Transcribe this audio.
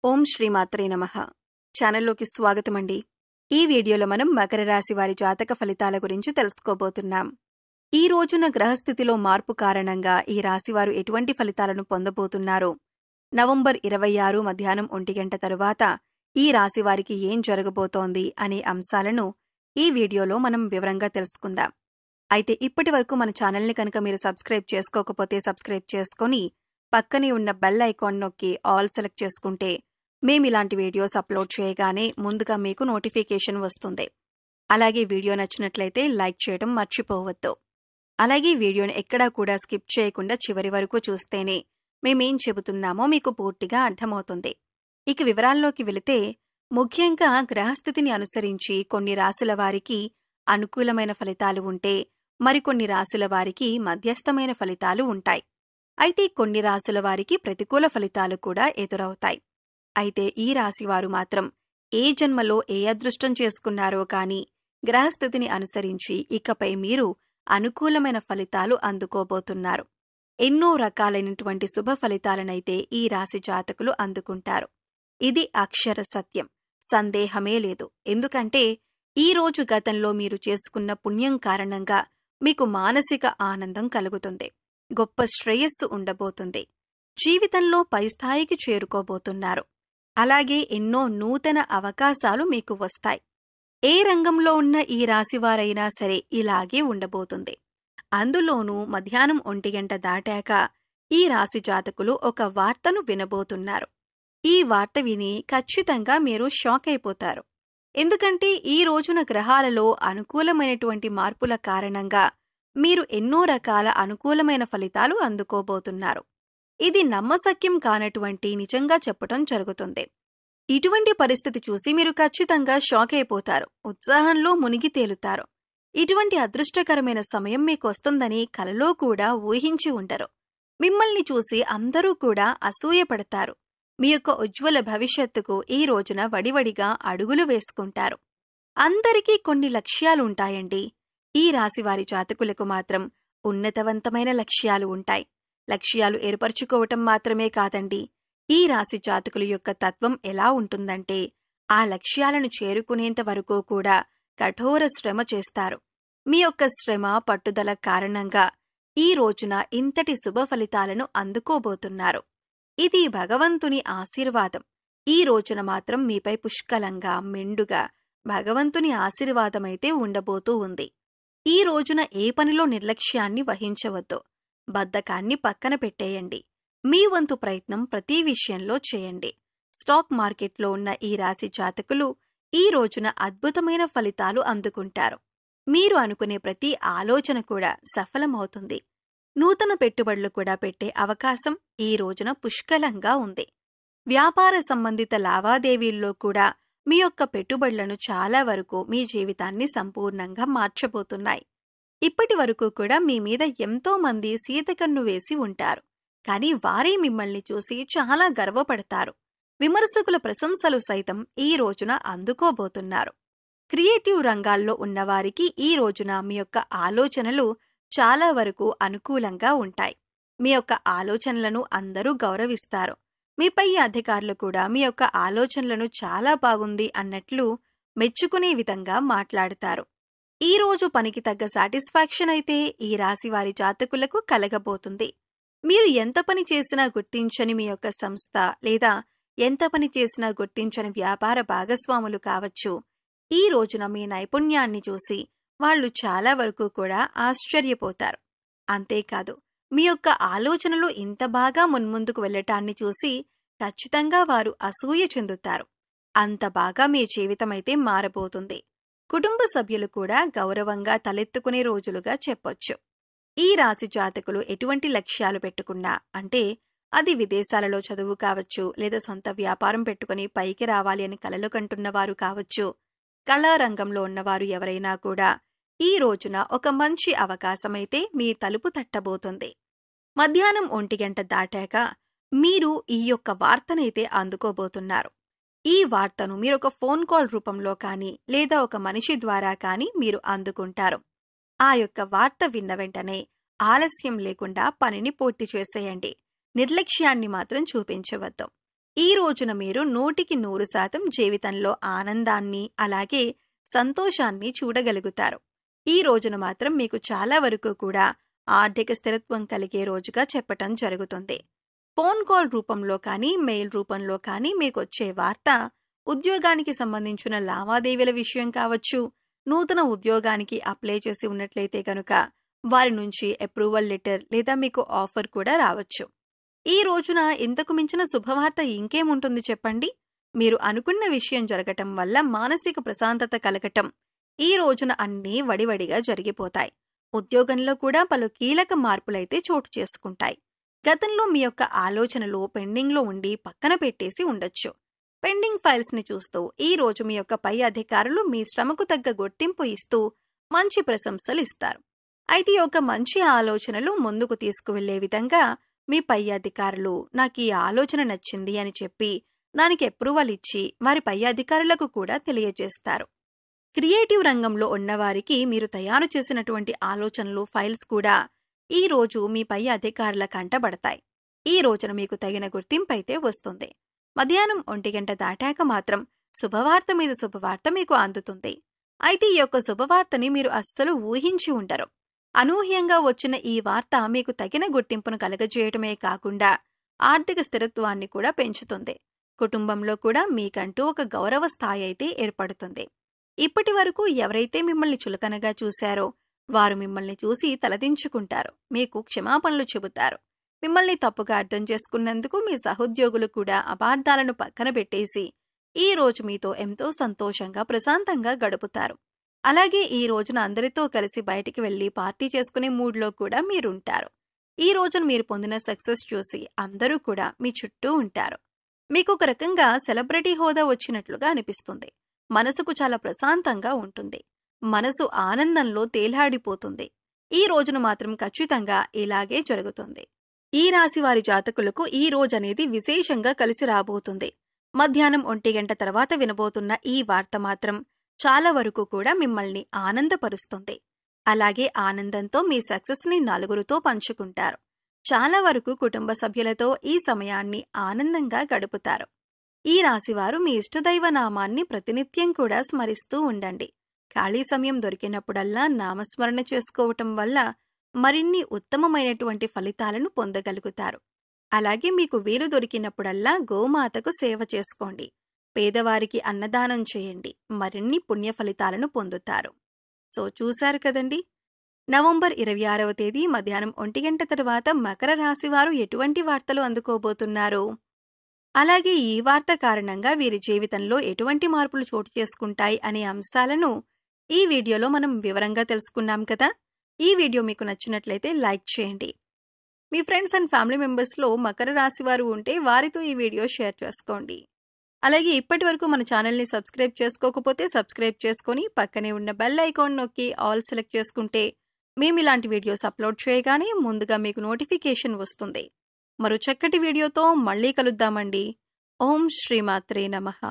ఓం శ్రీమాత్రే నమః. ఛానల్లోకి స్వాగతమండి. ఈ వీడియోలో మనం మకర రాశి వారి జాతక ఫలితాల గురించి తెలుసుకోబోతున్నాం. ఈ రోజున గ్రహస్థితిలో మార్పు కారణంగా ఈ రాశివారు ఎటువంటి ఫలితాలను పొందబోతున్నారో, నవంబర్ 26 మధ్యాహ్నం 1 గంట తరువాత ఈ రాశివారికి ఏం జరగబోతోంది అనే అంశాలను ఈ వీడియోలో మనం వివరంగా తెలుసుకుందాం. అయితే ఇప్పటి వరకు మన ఛానల్ని కనుక మీరు సబ్స్క్రైబ్ చేసుకోకపోతే సబ్స్క్రైబ్ చేసుకొని పక్కనే ఉన్న బెల్ ఐకాన్ నొక్కి ఆల్ సెలెక్ట్ చేసుకుంటే మేమిలాంటి వీడియోస్ అప్లోడ్ చేయగానే ముందుగా మీకు నోటిఫికేషన్ వస్తుంది. అలాగే వీడియో నచ్చినట్లయితే లైక్ చేయడం మర్చిపోవద్దు. అలాగే వీడియోని ఎక్కడా కూడా స్కిప్ చేయకుండా చివరి వరకు చూస్తేనే మేమేం చెబుతున్నామో మీకు పూర్తిగా అర్థమవుతుంది. ఇక వివరాల్లోకి వెళితే, ముఖ్యంగా గ్రహస్థితిని అనుసరించి కొన్ని రాశుల వారికి అనుకూలమైన ఫలితాలు ఉంటే మరికొన్ని రాశుల వారికి మధ్యస్థమైన ఫలితాలు ఉంటాయి. అయితే కొన్ని రాశుల వారికి ప్రతికూల ఫలితాలు కూడా ఎదురవుతాయి. అయితే ఈ రాశివారు మాత్రం ఏ జన్మలో ఏ అదృష్టం చేసుకున్నారో కాని గ్రహస్థితిని అనుసరించి ఇకపై మీరు అనుకూలమైన ఫలితాలు అందుకోబోతున్నారు. ఎన్నో రకాలైనటువంటి శుభ ఫలితాలనైతే ఈ రాశి జాతకులు అందుకుంటారు. ఇది అక్షర సత్యం, సందేహమే లేదు. ఎందుకంటే ఈ రోజు గతంలో మీరు చేసుకున్న పుణ్యం కారణంగా మీకు మానసిక ఆనందం కలుగుతుంది. గొప్ప శ్రేయస్సు ఉండబోతుంది. జీవితంలో పై స్థాయికి చేరుకోబోతున్నారు. అలాగే ఎన్నో నూతన అవకాశాలు మీకు వస్తాయి. ఏ రంగంలో ఉన్న ఈ రాశివారైనా సరే ఇలాగే ఉండబోతుంది. అందులోనూ మధ్యాహ్నం 1 గంట దాటాక ఈ రాశి జాతకులు ఒక వార్తను వినబోతున్నారు. ఈ వార్త విని ఖచ్చితంగా మీరు షాక్ అయిపోతారు. ఎందుకంటే ఈ రోజున గ్రహాలలో అనుకూలమైనటువంటి మార్పుల కారణంగా మీరు ఎన్నో రకాల అనుకూలమైన ఫలితాలు అందుకోబోతున్నారు. ఇది నమ్మశక్యం కానటువంటి నిజంగా చెప్పటం జరుగుతుంది. ఇటువంటి పరిస్థితి చూసి మీరు ఖచ్చితంగా షాక్ అయిపోతారు. ఉత్సాహంలో మునిగి తేలుతారు. ఇటువంటి అదృష్టకరమైన సమయం మీకు వస్తుందని కలలో కూడా ఊహించి ఉండరు. మిమ్మల్ని చూసి అందరూ కూడా అసూయపడతారు. మీ యొక్క ఉజ్వల భవిష్యత్తుకు ఈ రోజున వడివడిగా అడుగులు వేసుకుంటారు. అందరికీ కొన్ని లక్ష్యాలుంటాయండి. ఈ రాశివారి జాతకులకు మాత్రం ఉన్నతవంతమైన లక్ష్యాలు ఉంటాయి. లక్ష్యాలు ఏర్పరచుకోవటం మాత్రమే కాదండి, ఈ రాశి జాతకుల యొక్క తత్వం ఎలా ఉంటుందంటే, ఆ లక్ష్యాలను చేరుకునేంత వరకు కూడా కఠోర శ్రమ చేస్తారు. మీ యొక్క శ్రమ పట్టుదల కారణంగా ఈ రోజున ఇంతటి శుభ ఫలితాలను అందుకోబోతున్నారు. ఇది భగవంతుని ఆశీర్వాదం. ఈ రోజున మాత్రం మీపై పుష్కలంగా మెండుగా భగవంతుని ఆశీర్వాదమైతే ఉండబోతూ ఉంది. ఈ రోజున ఏ పనిలో నిర్లక్ష్యాన్ని వహించవద్దు. బద్ధకాన్ని పక్కన పెట్టేయండి. మీ వంతు ప్రయత్నం ప్రతి విషయంలో చేయండి. స్టాక్ మార్కెట్లో ఉన్న ఈ రాశి జాతకులు ఈ రోజున అద్భుతమైన ఫలితాలు అందుకుంటారు. మీరు అనుకునే ప్రతి ఆలోచన కూడా సఫలమవుతుంది. నూతన పెట్టుబడులు కూడా పెట్టే అవకాశం ఈ రోజున పుష్కలంగా ఉంది. వ్యాపార సంబంధిత లావాదేవీల్లో కూడా మీ యొక్క పెట్టుబడులను చాలా వరకు మీ జీవితాన్ని సంపూర్ణంగా మార్చబోతున్నాయి. ఇప్పటి వరకు కూడా మీ మీద ఎంతో మంది సీతకన్ను వేసి ఉంటారు. కానీ వారే మిమ్మల్ని చూసి చాలా గర్వపడతారు. విమర్శకుల ప్రశంసలు సైతం ఈ రోజున అందుకోబోతున్నారు. క్రియేటివ్ రంగాల్లో ఉన్నవారికి ఈ రోజున మీ యొక్క ఆలోచనలు చాలా వరకు అనుకూలంగా ఉంటాయి. మీ యొక్క ఆలోచనలను అందరూ గౌరవిస్తారు. మీపై అధికారులు కూడా మీ యొక్క ఆలోచనలను చాలా బాగుంది అన్నట్లు మెచ్చుకునే విధంగా మాట్లాడతారు. ఈ రోజు పనికి తగ్గ సాటిస్ఫాక్షన్ అయితే ఈ రాశివారి జాతకులకు కలగబోతుంది. మీరు ఎంత పని చేసినా గుర్తించని మీ యొక్క సంస్థ లేదా ఎంత పని చేసినా గుర్తించని వ్యాపార భాగస్వాములు కావచ్చు, ఈ రోజున మీ నైపుణ్యాన్ని చూసి వాళ్లు చాలా వరకు కూడా ఆశ్చర్యపోతారు. అంతేకాదు, మీ యొక్క ఆలోచనలు ఇంత బాగా మున్ముందుకు వెళ్లటాన్ని చూసి ఖచ్చితంగా వారు అసూయ చెందుతారు. అంత బాగా మీ జీవితమైతే మారబోతుంది. కుటుంబ సభ్యులు కూడా గౌరవంగా తలెత్తుకునే రోజులుగా చెప్పొచ్చు. ఈ రాశి జాతకులు ఎటువంటి లక్ష్యాలు పెట్టుకున్నా, అంటే అది విదేశాలలో చదువు కావచ్చు, లేదా సొంత వ్యాపారం పెట్టుకుని పైకి రావాలి అని కలలు కంటున్నవారు కావచ్చు, కళారంగంలో ఉన్నవారు ఎవరైనా కూడా ఈ రోజున ఒక మంచి అవకాశమైతే మీ తలుపు తట్టబోతుంది. మధ్యాహ్నం 1 గంట దాటాక మీరు ఈ యొక్క వార్తనైతే అందుకోబోతున్నారు. ఈ వార్తను మీరొక ఫోన్ కాల్ రూపంలో కానీ లేదా ఒక మనిషి ద్వారా కానీ మీరు అందుకుంటారు. ఆ యొక్క వార్త విన్న వెంటనే ఆలస్యం లేకుండా పనిని పూర్తి చేసేయండి. నిర్లక్ష్యాన్ని మాత్రం చూపించవద్దు. ఈ రోజున మీరు 100% జీవితంలో ఆనందాన్ని అలాగే సంతోషాన్ని చూడగలుగుతారు. ఈ రోజున మాత్రం మీకు చాలా వరకు కూడా ఆర్థిక స్థిరత్వం కలిగే రోజుగా చెప్పటం జరుగుతుంది. ఫోన్ కాల్ రూపంలో కానీ మెయిల్ రూపంలో కానీ మీకొచ్చే వార్త ఉద్యోగానికి సంబంధించిన లావాదేవీల విషయం కావచ్చు, నూతన ఉద్యోగానికి అప్లై చేసి ఉన్నట్లయితే కనుక వారి నుంచి అప్రూవల్ లెటర్ లేదా మీకు ఆఫర్ కూడా రావచ్చు. ఈ రోజున ఇంతకు మించిన శుభవార్త ఇంకేముంటుంది చెప్పండి? మీరు అనుకున్న విషయం జరగటం వల్ల మానసిక ప్రశాంతత కలగటం, ఈ రోజున అన్నీ వడివడిగా జరిగిపోతాయి. ఉద్యోగంలో కూడా పలు కీలక మార్పులైతే చోటు చేసుకుంటాయి. గతంలో మీ యొక్క ఆలోచనలు పెండింగ్లో ఉండి పక్కన పెట్టేసి ఉండొచ్చు. పెండింగ్ ఫైల్స్ని చూస్తూ ఈ రోజు మీ యొక్క పై అధికారులు మీ శ్రమకు తగ్గ గుర్తింపు ఇస్తూ మంచి ప్రశంసలు ఇస్తారు. అయితే ఈ యొక్క మంచి ఆలోచనలు ముందుకు తీసుకువెళ్లే విధంగా మీ పై అధికారులు నాకు ఈ ఆలోచన నచ్చింది అని చెప్పి దానికి అప్రూవల్ ఇచ్చి వారి పై అధికారులకు కూడా తెలియజేస్తారు. క్రియేటివ్ రంగంలో ఉన్నవారికి మీరు తయారు చేసినటువంటి ఆలోచనలు ఫైల్స్ కూడా ఈ రోజు మీ పై అధికారుల కంటబడతాయి. ఈ రోజున మీకు తగిన గుర్తింపు అయితే వస్తుంది. మధ్యాహ్నం 1 గంట దాటాక మాత్రం శుభవార్త మీద శుభవార్త మీకు అందుతుంది. అయితే ఈ యొక్క శుభవార్తని మీరు అస్సలు ఊహించి ఉండరు. అనూహ్యంగా వచ్చిన ఈ వార్త మీకు తగిన గుర్తింపును కలగజేయటమే కాకుండా ఆర్థిక స్థిరత్వాన్ని కూడా పెంచుతుంది. కుటుంబంలో కూడా మీకంటూ ఒక గౌరవ స్థాయి అయితే ఏర్పడుతుంది. ఇప్పటి వరకు ఎవరైతే మిమ్మల్ని చులకనగా చూశారో వారు మిమ్మల్ని చూసి తలదించుకుంటారు, మీకు క్షమాపణలు చెబుతారు. మిమ్మల్ని తప్పుగా అర్థం చేసుకున్నందుకు మీ సహోద్యోగులు కూడా అపార్థాలను పక్కన పెట్టేసి ఈ రోజు మీతో ఎంతో సంతోషంగా ప్రశాంతంగా గడుపుతారు. అలాగే ఈ రోజున అందరితో కలిసి బయటికి వెళ్లి పార్టీ చేసుకునే మూడ్లో కూడా మీరుంటారు. ఈ రోజున మీరు పొందిన సక్సెస్ చూసి అందరూ కూడా మీ చుట్టూ ఉంటారు. మీకు ఒక రకంగా సెలబ్రిటీ హోదా వచ్చినట్లుగా అనిపిస్తుంది. మనసుకు చాలా ప్రశాంతంగా ఉంటుంది. మనసు ఆనందంలో తేలాడిపోతుంది. ఈ రోజున మాత్రం ఖచ్చితంగా ఇలాగే జరుగుతుంది. ఈ రాశి వారి జాతకులకు ఈ రోజనేది విశేషంగా కలిసి రాబోతుంది. మధ్యాహ్నం 1 గంట తర్వాత వినబోతున్న ఈ వార్త మాత్రం చాలా వరకు కూడా మిమ్మల్ని ఆనందపరుస్తుంది. అలాగే ఆనందంతో మీ సక్సెస్ని నలుగురితో పంచుకుంటారు. చాలా వరకు కుటుంబ సభ్యులతో ఈ సమయాన్ని ఆనందంగా గడుపుతారు. ఈ రాశివారు మీ ఇష్టదైవ నామాన్ని ప్రతినిత్యం కూడా స్మరిస్తూ ఉండండి. ఖాళీ సమయం దొరికినప్పుడల్లా నామస్మరణ చేసుకోవటం వల్ల మరిన్ని ఉత్తమమైనటువంటి ఫలితాలను పొందగలుగుతారు. అలాగే మీకు వీలు దొరికినప్పుడల్లా గోమాతకు సేవ చేసుకోండి. పేదవారికి అన్నదానం చేయండి. మరిన్ని పుణ్య ఫలితాలను పొందుతారు. సో చూశారు కదండి, నవంబర్ 26వ తేదీ మధ్యాహ్నం 1 గంట తరువాత మకర రాశివారు ఎటువంటి వార్తలు అందుకోబోతున్నారు, అలాగే ఈ వార్త కారణంగా వీరి జీవితంలో ఎటువంటి మార్పులు చోటు చేసుకుంటాయి అనే అంశాలను ఈ వీడియోలో మనం వివరంగా తెలుసుకున్నాం కదా. ఈ వీడియో మీకు నచ్చినట్లయితే లైక్ చేయండి. మీ ఫ్రెండ్స్ అండ్ ఫ్యామిలీ మెంబర్స్లో మకర రాశి వారు ఉంటే వారితో ఈ వీడియో షేర్ చేసుకోండి. అలాగే ఇప్పటి వరకు మన ఛానల్ని సబ్స్క్రైబ్ చేసుకోకపోతే సబ్స్క్రైబ్ చేసుకొని పక్కనే ఉన్న బెల్ ఐకాన్ నొక్కి ఆల్ సెలెక్ట్ చేసుకుంటే మేము ఇలాంటి వీడియోస్ అప్లోడ్ చేయగానే ముందుగా మీకు నోటిఫికేషన్ వస్తుంది. మరో చక్కటి వీడియోతో మళ్ళీ కలుద్దామండి. ఓం శ్రీమాత్రే నమః.